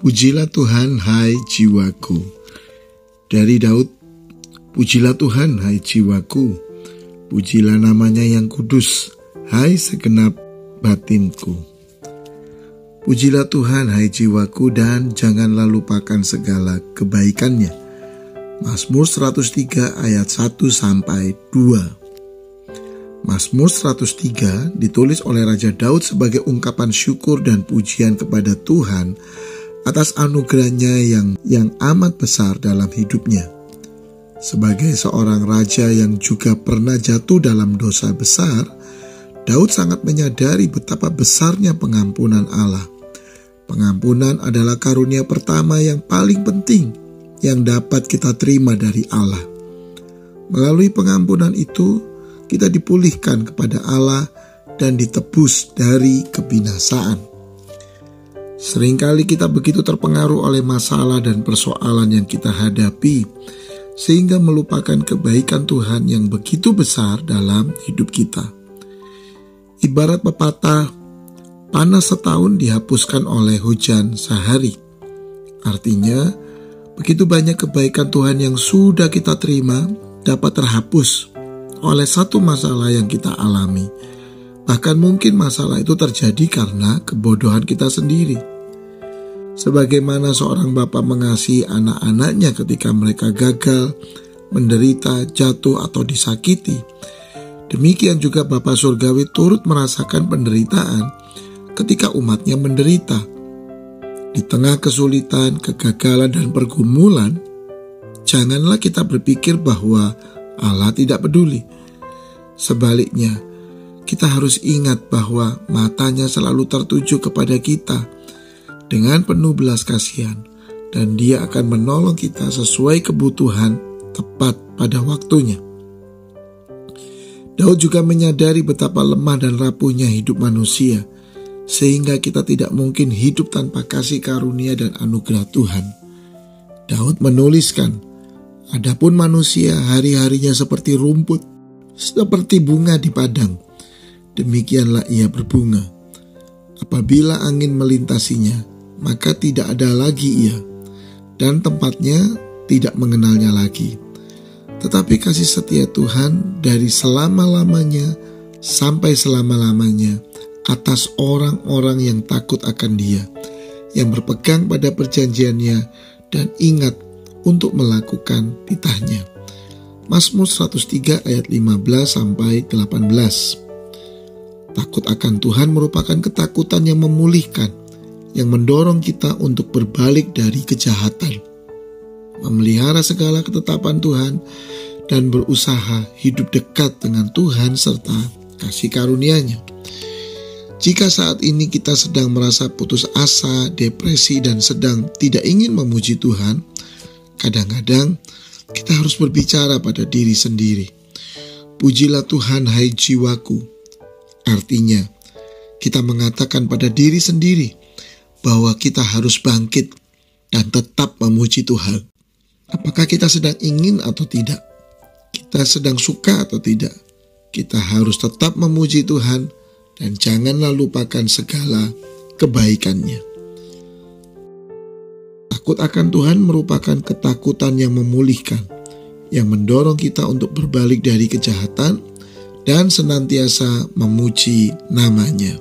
Pujilah Tuhan, hai jiwaku. Dari Daud, pujilah Tuhan, hai jiwaku. Pujilah namanya yang kudus, hai segenap batinku. Pujilah Tuhan, hai jiwaku, dan janganlah lupakan segala kebaikannya. Mazmur 103 ayat 1-2. Mazmur 103 ditulis oleh Raja Daud sebagai ungkapan syukur dan pujian kepada Tuhan atas anugerahnya yang amat besar dalam hidupnya. Sebagai seorang raja yang juga pernah jatuh dalam dosa besar, Daud sangat menyadari betapa besarnya pengampunan Allah. Pengampunan adalah karunia pertama yang paling penting yang dapat kita terima dari Allah. Melalui pengampunan itu, kita dipulihkan kepada Allah dan ditebus dari kebinasaan. Seringkali kita begitu terpengaruh oleh masalah dan persoalan yang kita hadapi, sehingga melupakan kebaikan Tuhan yang begitu besar dalam hidup kita. Ibarat pepatah, panas setahun dihapuskan oleh hujan sehari. Artinya, begitu banyak kebaikan Tuhan yang sudah kita terima dapat terhapus oleh satu masalah yang kita alami. Bahkan mungkin masalah itu terjadi karena kebodohan kita sendiri. Sebagaimana seorang bapak mengasihi anak-anaknya ketika mereka gagal, menderita, jatuh, atau disakiti, demikian juga Bapa Surgawi turut merasakan penderitaan ketika umatnya menderita. Di tengah kesulitan, kegagalan, dan pergumulan, janganlah kita berpikir bahwa Allah tidak peduli. Sebaliknya, kita harus ingat bahwa matanya selalu tertuju kepada kita dengan penuh belas kasihan, dan Dia akan menolong kita sesuai kebutuhan tepat pada waktunya. Daud juga menyadari betapa lemah dan rapuhnya hidup manusia, sehingga kita tidak mungkin hidup tanpa kasih karunia dan anugerah Tuhan. Daud menuliskan, "Adapun manusia hari-harinya seperti rumput, seperti bunga di padang. Demikianlah ia berbunga. Apabila angin melintasinya, maka tidak ada lagi ia, dan tempatnya tidak mengenalnya lagi. Tetapi kasih setia Tuhan dari selama-lamanya sampai selama-lamanya atas orang-orang yang takut akan Dia, yang berpegang pada perjanjiannya dan ingat untuk melakukan titahnya." Mazmur 103 ayat 15-18. Takut akan Tuhan merupakan ketakutan yang memulihkan, yang mendorong kita untuk berbalik dari kejahatan, memelihara segala ketetapan Tuhan, dan berusaha hidup dekat dengan Tuhan serta kasih karunia-Nya. Jika saat ini kita sedang merasa putus asa, depresi, dan sedang tidak ingin memuji Tuhan, kadang-kadang kita harus berbicara pada diri sendiri. Pujilah Tuhan, hai jiwaku. Artinya, kita mengatakan pada diri sendiri bahwa kita harus bangkit dan tetap memuji Tuhan. Apakah kita sedang ingin atau tidak? Kita sedang suka atau tidak? Kita harus tetap memuji Tuhan dan janganlah lupakan segala kebaikannya. Takut akan Tuhan merupakan ketakutan yang memulihkan, yang mendorong kita untuk berbalik dari kejahatan dan senantiasa memuji namanya.